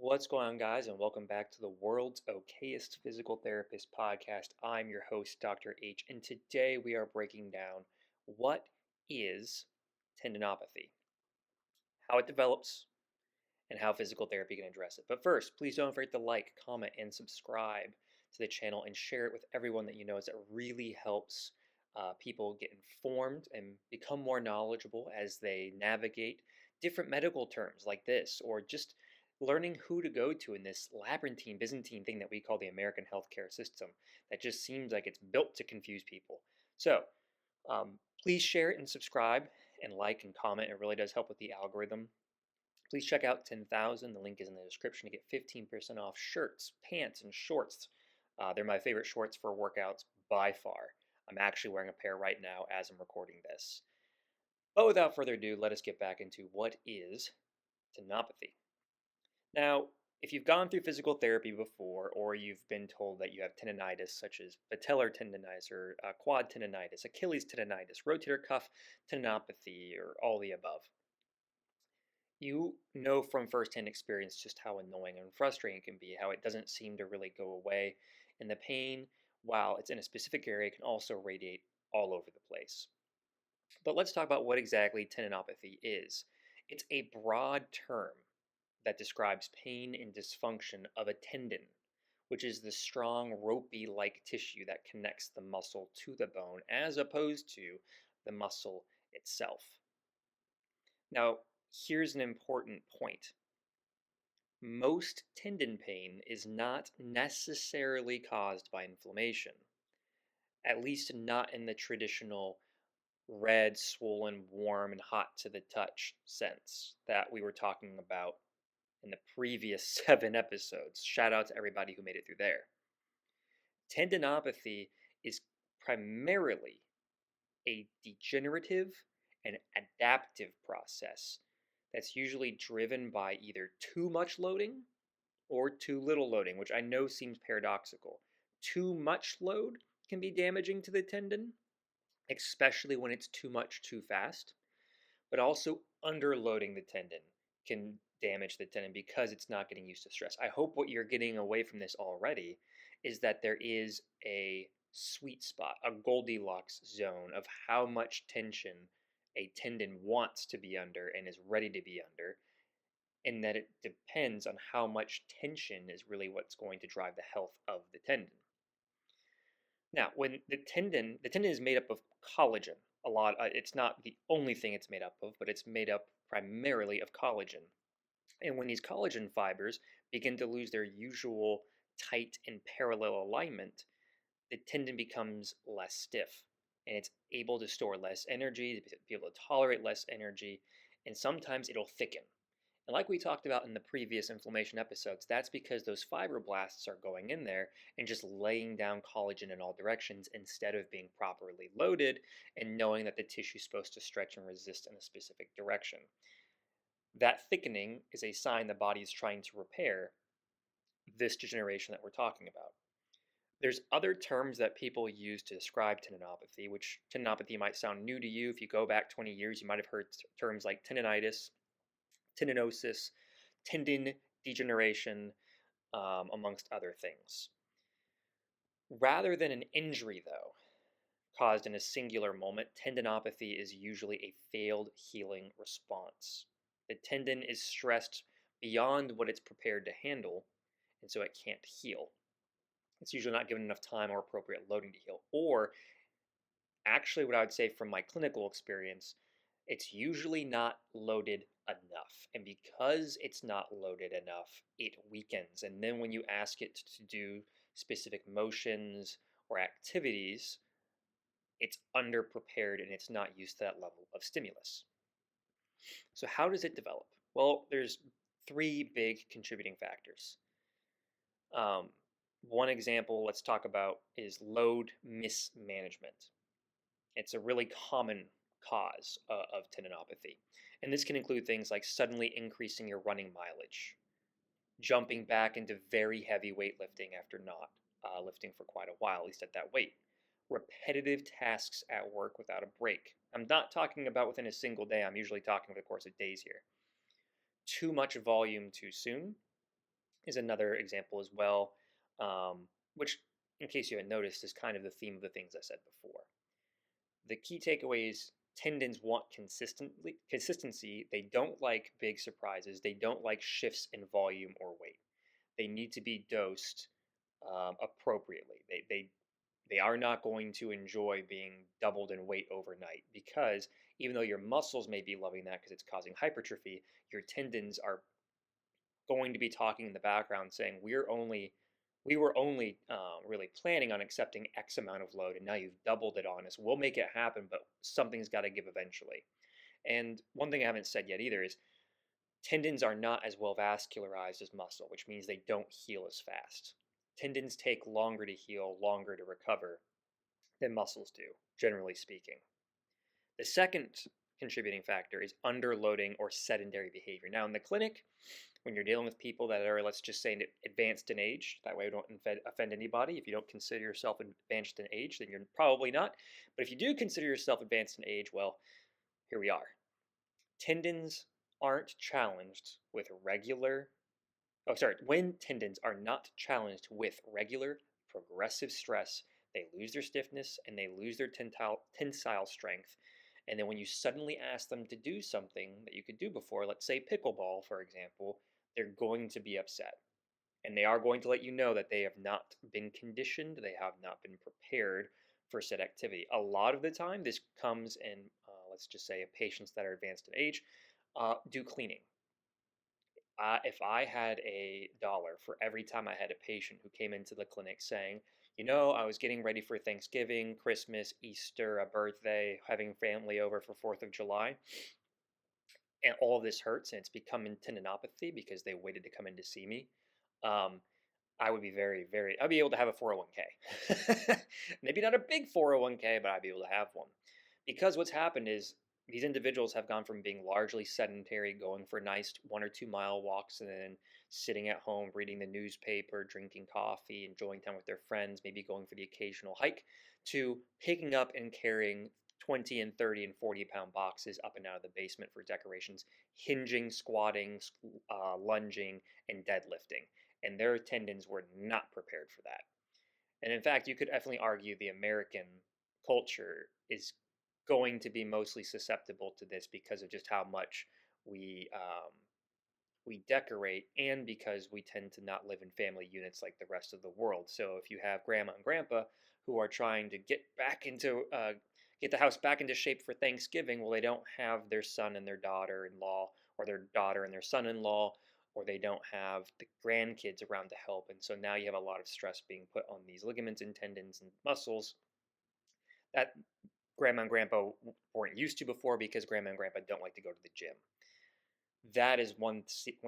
What's going on, guys, and welcome back to the world's okayest physical therapist podcast. I'm your host, Dr. H, and today we are breaking down what is tendinopathy, how it develops, and how physical therapy can address it. But first, please don't forget to like, comment, and subscribe to the channel and share it with everyone that you know, as it really helps people get informed and become more knowledgeable as they navigate different medical terms like this, or just learning who to go to in this labyrinthine, Byzantine thing that we call the American healthcare system that just seems like it's built to confuse people. So, please share it and subscribe and like and comment. It really does help with the algorithm. Please check out 10,000. The link is in the description to get 15% off shirts, pants, and shorts. They're my favorite shorts for workouts by far. I'm actually wearing a pair right now as I'm recording this. But without further ado, let us get back into what is tendinopathy. Now, if you've gone through physical therapy before, or you've been told that you have tendinitis, such as patellar tendinitis or quad tendinitis, Achilles tendinitis, rotator cuff tendinopathy, or all the above, you know from firsthand experience just how annoying and frustrating it can be, how it doesn't seem to really go away, and the pain, while it's in a specific area, can also radiate all over the place. But let's talk about what exactly tendinopathy is. It's a broad term that describes pain and dysfunction of a tendon, which is the strong, ropey like tissue that connects the muscle to the bone, as opposed to the muscle itself. Now, here's an important point. Most tendon pain is not necessarily caused by inflammation, at least not in the traditional red, swollen, warm, and hot to the touch sense that we were talking about in the previous 7 episodes. Shout out to everybody who made it through there. Tendinopathy is primarily a degenerative and adaptive process that's usually driven by either too much loading or too little loading, which I know seems paradoxical. Too much load can be damaging to the tendon, especially when it's too much too fast, but also underloading the tendon can damage the tendon because it's not getting used to stress. I hope what you're getting away from this already is that there is a sweet spot, a Goldilocks zone of how much tension a tendon wants to be under and is ready to be under, and that it depends on how much tension is really what's going to drive the health of the tendon. Now, when the tendon is made up of collagen. It's not the only thing it's made up of, but it's made up primarily of collagen. And when these collagen fibers begin to lose their usual tight and parallel alignment, the tendon becomes less stiff and it's able to store less energy, to be able to tolerate less energy, and sometimes it'll thicken. And like we talked about in the previous inflammation episodes, that's because those fibroblasts are going in there and just laying down collagen in all directions instead of being properly loaded and knowing that the tissue is supposed to stretch and resist in a specific direction. That thickening is a sign the body is trying to repair this degeneration that we're talking about. There's other terms that people use to describe tendinopathy, which tendinopathy might sound new to you. If you go back 20 years, you might have heard terms like tendinitis, tendinosis, tendon degeneration, amongst other things. Rather than an injury, though, caused in a singular moment, tendinopathy is usually a failed healing response. The tendon is stressed beyond what it's prepared to handle, and so it can't heal. It's usually not given enough time or appropriate loading to heal. Or, actually, what I would say from my clinical experience, it's usually not loaded enough. And because it's not loaded enough, it weakens. And then when you ask it to do specific motions or activities, it's underprepared and it's not used to that level of stimulus. So how does it develop? Well, there's 3 big contributing factors. One example let's talk about is load mismanagement. It's a really common cause of tendinopathy. And this can include things like suddenly increasing your running mileage, jumping back into very heavy weightlifting after not lifting for quite a while, at least at that weight, repetitive tasks at work without a break. I'm not talking about within a single day, I'm usually talking over the course of days here. Too much volume too soon, is another example as well, which, in case you haven't noticed, is kind of the theme of the things I said before. The key takeaways: tendons want consistency. They don't like big surprises. They don't like shifts in volume or weight. They need to be dosed appropriately. They are not going to enjoy being doubled in weight overnight, because even though your muscles may be loving that because it's causing hypertrophy, your tendons are going to be talking in the background saying, we were only really planning on accepting X amount of load, and now you've doubled it on us. We'll make it happen, but something's got to give eventually. And one thing I haven't said yet either is tendons are not as well vascularized as muscle, which means they don't heal as fast. Tendons take longer to heal, longer to recover than muscles do, generally speaking. The second contributing factor is underloading or sedentary behavior. Now, in the clinic, when you're dealing with people that are, let's just say, advanced in age, that way we don't offend anybody. If you don't consider yourself advanced in age, then you're probably not. But if you do consider yourself advanced in age, well, here we are. Tendons aren't challenged with regular, when tendons are not challenged with regular progressive stress, they lose their stiffness and they lose their tensile strength. And then when you suddenly ask them to do something that you could do before, let's say pickleball, for example, they're going to be upset. And they are going to let you know that they have not been conditioned, they have not been prepared for said activity. A lot of the time, this comes in, let's just say, patients that are advanced in age do cleaning. If I had $1 for every time I had a patient who came into the clinic saying, I was getting ready for Thanksgiving, Christmas, Easter, a birthday, having family over for 4th of July, and all this hurts and it's becoming tendinopathy because they waited to come in to see me, um, I would be I'd be able to have a 401k. Maybe not a big 401k, but I'd be able to have one. Because what's happened is these individuals have gone from being largely sedentary, going for nice 1 or 2 mile walks, and then sitting at home, reading the newspaper, drinking coffee, enjoying time with their friends, maybe going for the occasional hike, to picking up and carrying 20 and 30 and 40-pound boxes up and out of the basement for decorations, hinging, squatting, lunging, and deadlifting. And their tendons were not prepared for that. And in fact, you could definitely argue the American culture is going to be mostly susceptible to this because of just how much we decorate, and because we tend to not live in family units like the rest of the world. So if you have grandma and grandpa who are trying to get the house back into shape for Thanksgiving, well, they don't have their son and their daughter-in-law, or their daughter and their son-in-law, or they don't have the grandkids around to help. And so now you have a lot of stress being put on these ligaments and tendons and muscles that grandma and grandpa weren't used to before, because grandma and grandpa don't like to go to the gym. That is one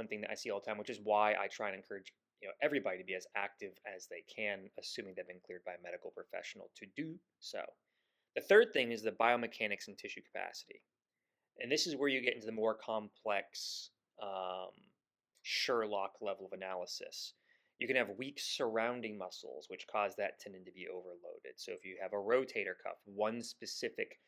thing that I see all the time, which is why I try and encourage everybody to be as active as they can, assuming they've been cleared by a medical professional to do so. The third thing is the biomechanics and tissue capacity. And this is where you get into the more complex Sherlock level of analysis. You can have weak surrounding muscles, which cause that tendon to be overloaded. So if you have a rotator cuff, one specific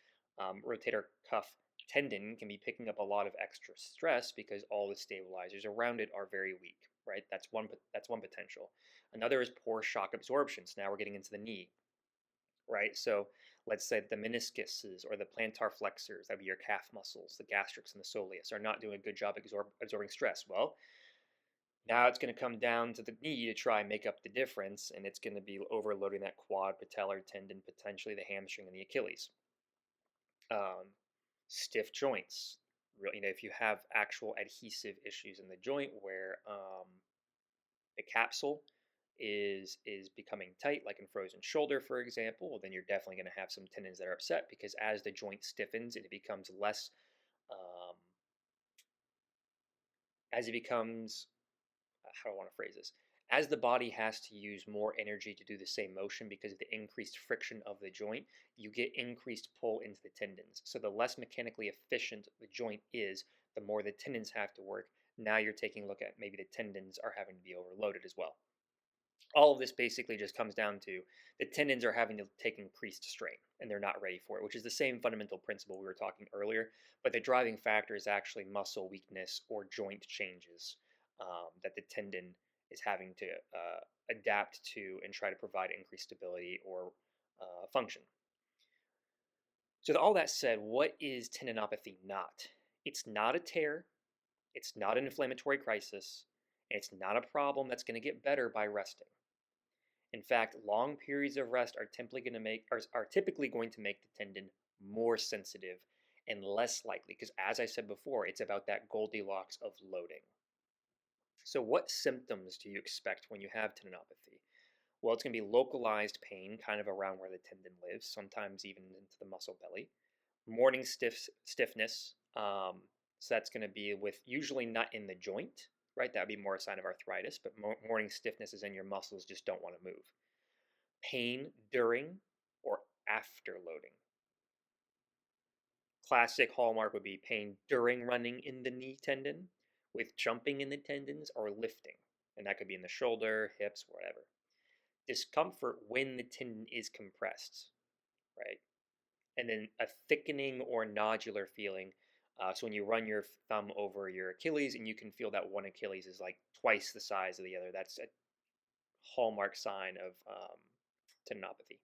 rotator cuff tendon can be picking up a lot of extra stress because all the stabilizers around it are very weak, right? That's one potential. Another is poor shock absorption. So now we're getting into the knee, right? So let's say the meniscuses or the plantar flexors, that would be your calf muscles, the gastrix and the soleus, are not doing a good job absorbing stress. Well, now it's going to come down to the knee to try and make up the difference, and it's going to be overloading that quad, patellar tendon, potentially the hamstring and the Achilles. Stiff joints. If you have actual adhesive issues in the joint where the capsule is becoming tight, like in frozen shoulder, for example, well, then you're definitely going to have some tendons that are upset, because as the joint stiffens, it becomes less, as it becomes, how do I want to phrase this? As the body has to use more energy to do the same motion because of the increased friction of the joint, you get increased pull into the tendons. So the less mechanically efficient the joint is, the more the tendons have to work. Now you're taking a look at maybe the tendons are having to be overloaded as well. All of this basically just comes down to the tendons are having to take increased strain, and they're not ready for it, which is the same fundamental principle we were talking earlier, but the driving factor is actually muscle weakness or joint changes that the tendon is having to adapt to and try to provide increased stability or function. So, all that said, what is tendinopathy not? It's not a tear, it's not an inflammatory crisis, and it's not a problem that's going to get better by resting. In fact, long periods of rest are typically going to make the tendon more sensitive and less likely because, as I said before, it's about that Goldilocks of loading. So, what symptoms do you expect when you have tendinopathy? Well, it's going to be localized pain kind of around where the tendon lives, sometimes even into the muscle belly. Morning stiffness. So that's going to be with usually not in the joint, right? That would be more a sign of arthritis, but morning stiffness is in your muscles just don't want to move. Pain during or after loading. Classic hallmark would be pain during running in the knee tendon, with jumping in the tendons or lifting. And that could be in the shoulder, hips, whatever. Discomfort when the tendon is compressed, right? And then a thickening or nodular feeling. So when you run your thumb over your Achilles and you can feel that one Achilles is like twice the size of the other, that's a hallmark sign of tendinopathy.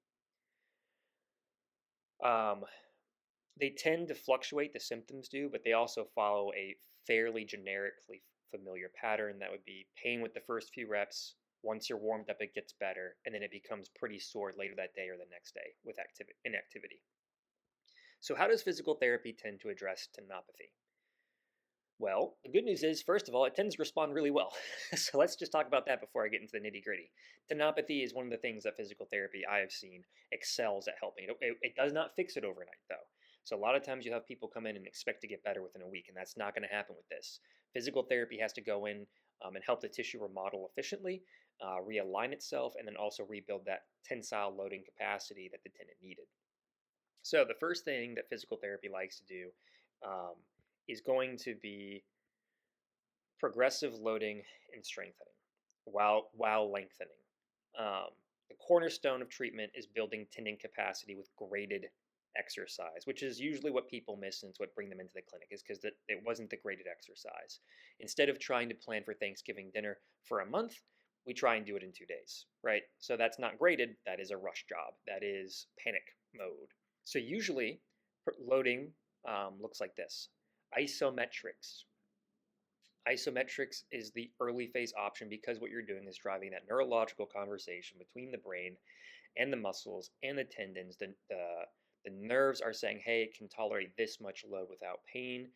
They tend to fluctuate, the symptoms do, but they also follow a fairly generically familiar pattern. That would be pain with the first few reps. Once you're warmed up, it gets better, and then it becomes pretty sore later that day or the next day with inactivity. So, how does physical therapy tend to address tendinopathy? Well, the good news is, first of all, it tends to respond really well. So let's just talk about that before I get into the nitty gritty. Tendinopathy is one of the things that physical therapy I have seen excels at helping. It does not fix it overnight, though. So a lot of times you have people come in and expect to get better within a week, and that's not going to happen with this. Physical therapy has to go in and help the tissue remodel efficiently, realign itself, and then also rebuild that tensile loading capacity that the tendon needed. So the first thing that physical therapy likes to do um, is going to be progressive loading and strengthening while lengthening. Um, the cornerstone of treatment is building tendon capacity with graded exercise, which is usually what people miss and it's what bring them into the clinic is because it wasn't the graded exercise. Instead of trying to plan for Thanksgiving dinner for a month, we try and do it in 2 days, right? So that's not graded. That is a rush job. That is panic mode. So usually loading looks like this. Isometrics. Isometrics is the early phase option because what you're doing is driving that neurological conversation between the brain and the muscles and the tendons. The nerves are saying, hey, it can tolerate this much load without pain.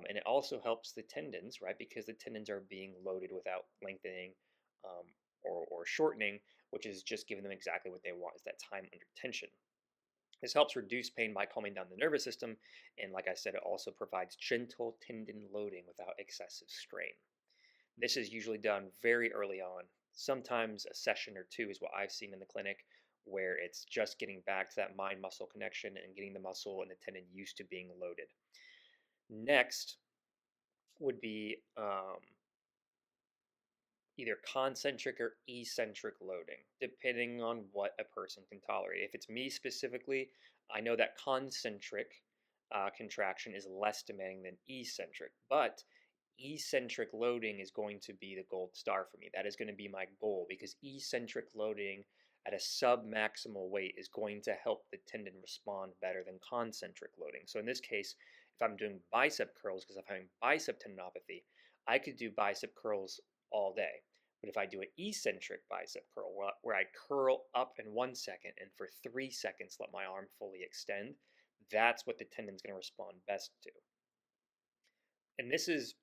And it also helps the tendons, right? Because the tendons are being loaded without lengthening um, or shortening, which is just giving them exactly what they want, is that time under tension. This helps reduce pain by calming down the nervous system, and like I said, it also provides gentle tendon loading without excessive strain. This is usually done very early on. Sometimes a session or two is what I've seen in the clinic, where it's just getting back to that mind muscle connection and getting the muscle and the tendon used to being loaded. Next would be either concentric or eccentric loading, depending on what a person can tolerate. If it's me specifically, I know that concentric contraction is less demanding than eccentric, but eccentric loading is going to be the gold star for me. That is going to be my goal because eccentric loading at a sub-maximal weight is going to help the tendon respond better than concentric loading. So in this case, if I'm doing bicep curls because I'm having bicep tendinopathy, I could do bicep curls all day. But if I do an eccentric bicep curl where I curl up in 1 second and for 3 seconds let my arm fully extend, that's what the tendon's going to respond best to. And this is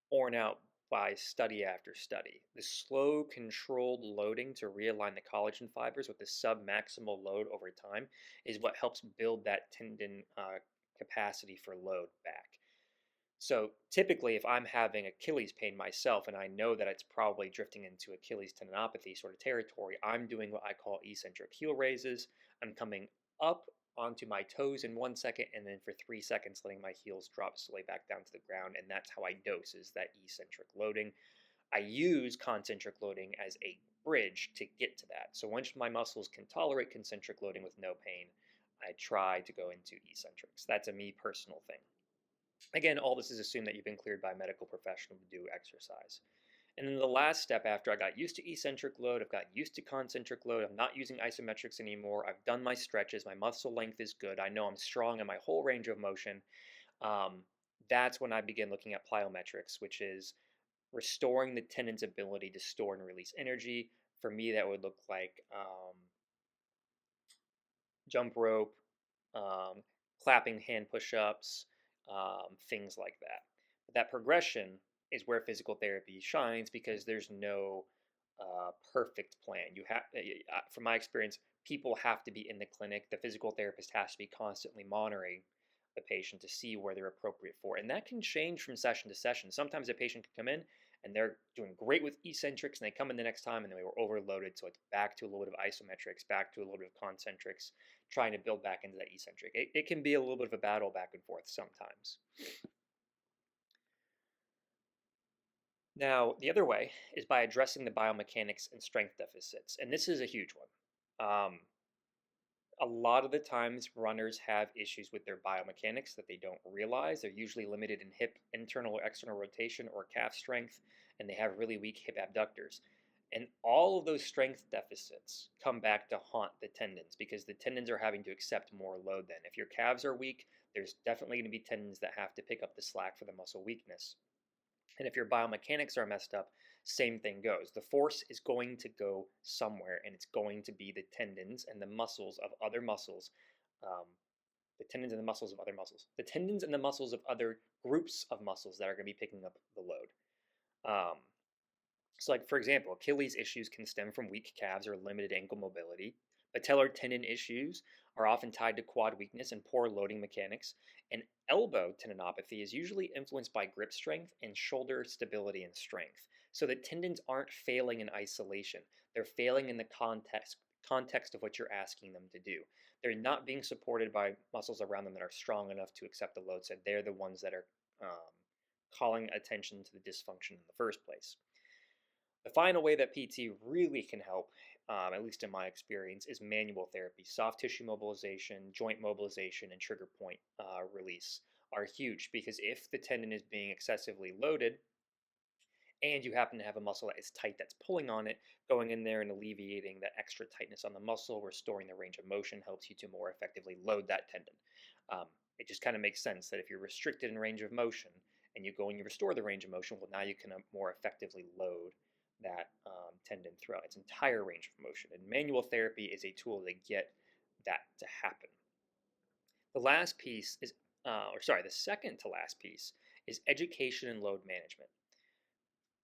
borne out by study after study. The slow, controlled loading to realign the collagen fibers with the submaximal load over time is what helps build that tendon capacity for load back. So typically, if I'm having Achilles pain myself and I know that it's probably drifting into Achilles tendinopathy sort of territory, I'm doing what I call eccentric heel raises. I'm coming up onto my toes in 1 second and then for 3 seconds letting my heels drop slowly back down to the ground. And that's how I dose is that eccentric loading. I use concentric loading as a bridge to get to that. So once my muscles can tolerate concentric loading with no pain, I try to go into eccentrics. That's a me personal thing. Again, all this is assumed that you've been cleared by a medical professional to do exercise. And then the last step, after I got used to eccentric load, I've gotten used to concentric load, I'm not using isometrics anymore, I've done my stretches, my muscle length is good, I know I'm strong in my whole range of motion. um, that's when I begin looking at plyometrics, which is restoring the tendon's ability to store and release energy. For me, that would look like jump rope, um, clapping hand push-ups, things like that. But that progression is where physical therapy shines because there's no perfect plan. From my experience, people have to be in the clinic. The physical therapist has to be constantly monitoring the patient to see where they're appropriate for, and that can change from session to session. Sometimes a patient can come in and they're doing great with eccentrics, and they come in the next time and they were overloaded, so it's back to a little bit of isometrics, back to a little bit of concentrics, trying to build back into that eccentric. It can be a little bit of a battle back and forth sometimes. Now, the other way is by addressing the biomechanics and strength deficits, and this is a huge one. A lot of the times, runners have issues with their biomechanics that they don't realize. They're usually limited in hip internal or external rotation or calf strength, and they have really weak hip abductors. And all of those strength deficits come back to haunt the tendons because the tendons are having to accept more load then. If your calves are weak, there's definitely going to be tendons that have to pick up the slack for the muscle weakness. And if your biomechanics are messed up, same thing goes. The force is going to go somewhere, and it's going to be the tendons and the muscles of other muscles, um, the tendons and the muscles of other muscles, the tendons and the muscles of other groups of muscles that are going to be picking up the load. So, like for example, Achilles issues can stem from weak calves or limited ankle mobility. Patellar tendon issues are often tied to quad weakness and poor loading mechanics. And elbow tendinopathy is usually influenced by grip strength and shoulder stability and strength. So the tendons aren't failing in isolation; they're failing in the context of what you're asking them to do. They're not being supported by muscles around them that are strong enough to accept the load. So they're the ones that are calling attention to the dysfunction in the first place. The final way that PT really can help, at least in my experience, is manual therapy. Soft tissue mobilization, joint mobilization, and trigger point release are huge because if the tendon is being excessively loaded and you happen to have a muscle that is tight that's pulling on it, going in there and alleviating that extra tightness on the muscle, restoring the range of motion helps you to more effectively load that tendon. Um, it just kind of makes sense that if you're restricted in range of motion and you go and you restore the range of motion, well, now you can more effectively load that tendon throughout its entire range of motion. And manual therapy is a tool to get that to happen. The last piece is, the second to last piece is education and load management.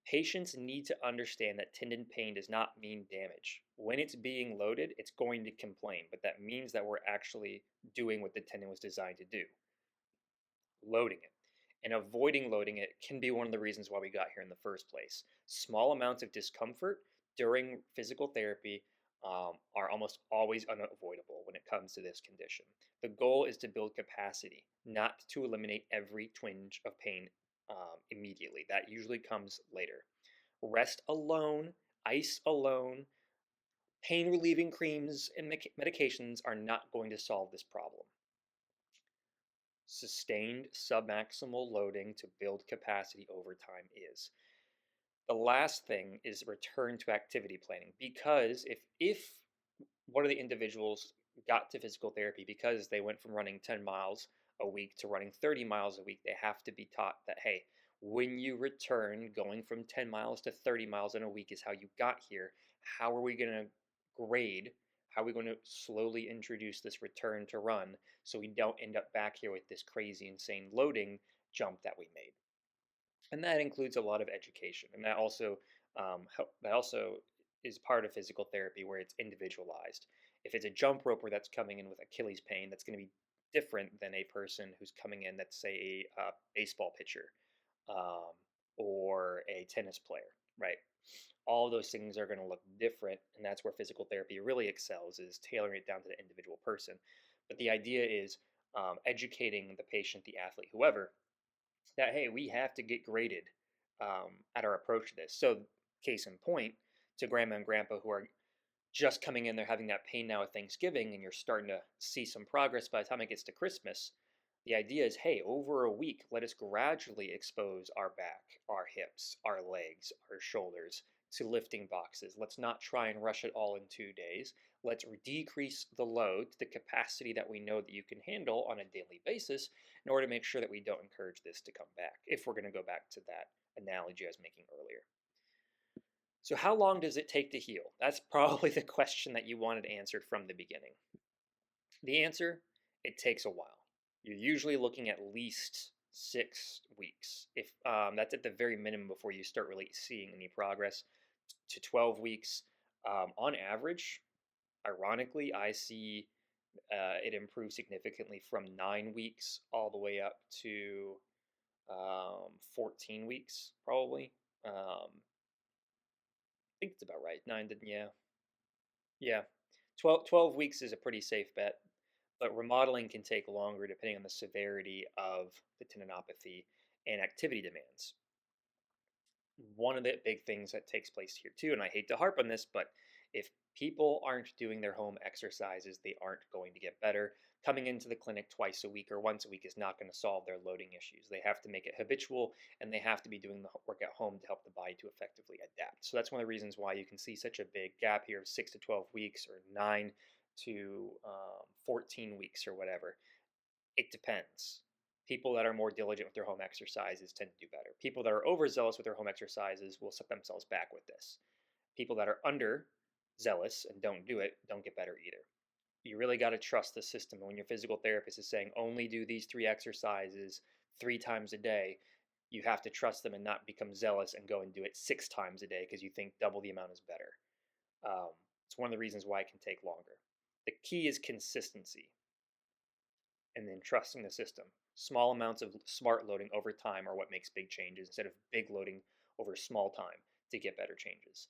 Patients need to understand that tendon pain does not mean damage. When it's being loaded, it's going to complain, but that means that we're actually doing what the tendon was designed to do, loading it. And avoiding loading it can be one of the reasons why we got here in the first place. Small amounts of discomfort during physical therapy are almost always unavoidable when it comes to this condition. The goal is to build capacity, not to eliminate every twinge of pain immediately. That usually comes later. Rest alone, ice alone, pain relieving creams and medications are not going to solve this problem. Sustained submaximal loading to build capacity over time is. The last thing is return to activity planning, because if one of the individuals got to physical therapy because they went from running 10 miles a week to running 30 miles a week, they have to be taught that, hey, when you return, going from 10 miles to 30 miles in a week is how you got here. How are we going to grade? How are we going to slowly introduce this return to run so we don't end up back here with this crazy, insane loading jump that we made? And that includes a lot of education, and that also is part of physical therapy where it's individualized. If it's a jump roper that's coming in with Achilles pain, that's going to be different than a person who's coming in that's, say, a baseball pitcher um, or a tennis player, right? All of those things are going to look different, and that's where physical therapy really excels, is tailoring it down to the individual person. But the idea is educating the patient, the athlete, whoever, that, hey, we have to get graded at our approach to this. So, case in point, to grandma and grandpa who are just coming in, they're having that pain now at Thanksgiving, and you're starting to see some progress by the time it gets to Christmas. The idea is, hey, over a week, let us gradually expose our back, our hips, our legs, our shoulders to lifting boxes. Let's not try and rush it all in 2 days. Let's decrease the load to the capacity that we know that you can handle on a daily basis in order to make sure that we don't encourage this to come back, if we're going to go back to that analogy I was making earlier. So, how long does it take to heal? That's probably the question that you wanted answered from the beginning. The answer, it takes a while. You're usually looking at least 6 weeks. If that's at the very minimum before you start really seeing any progress, to 12 weeks. On average, ironically, I see it improve significantly from 9 weeks all the way up to 14 weeks, probably. I think it's about right. Yeah. Yeah. 12 weeks is a pretty safe bet, but remodeling can take longer depending on the severity of the tendinopathy and activity demands. One of the big things that takes place here too, and I hate to harp on this, but if people aren't doing their home exercises, they aren't going to get better. Coming into the clinic twice a week or once a week is not going to solve their loading issues. They have to make it habitual, and they have to be doing the work at home to help the body to effectively adapt. So that's one of the reasons why you can see such a big gap here of 6 to 12 weeks or 9 to 14 weeks or whatever. It depends. People that are more diligent with their home exercises tend to do better. People that are overzealous with their home exercises will set themselves back with this. People that are under zealous and don't do it don't get better either. You really got to trust the system. When your physical therapist is saying only do these 3 exercises 3 times a day, you have to trust them and not become zealous and go and do it 6 times a day because you think double the amount is better. It's one of the reasons why it can take longer. The key is consistency and then trusting the system. Small amounts of smart loading over time are what makes big changes instead of big loading over small time to get better changes.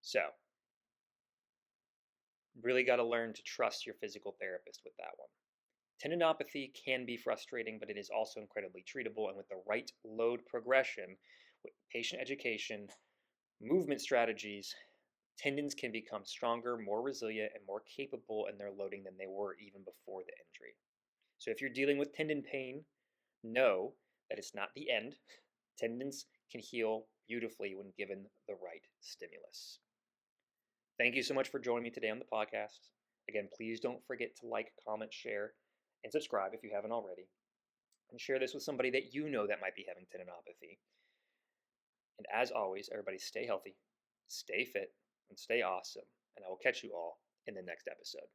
So, really got to learn to trust your physical therapist with that one. Tendinopathy can be frustrating, but it is also incredibly treatable. And with the right load progression, with patient education, movement strategies, tendons can become stronger, more resilient, and more capable in their loading than they were even before the injury. So if you're dealing with tendon pain, know that it's not the end. Tendons can heal beautifully when given the right stimulus. Thank you so much for joining me today on the podcast. Again, please don't forget to like, comment, share, and subscribe if you haven't already. And share this with somebody that you know that might be having tendinopathy. And as always, everybody stay healthy, stay fit, and stay awesome. And I will catch you all in the next episode.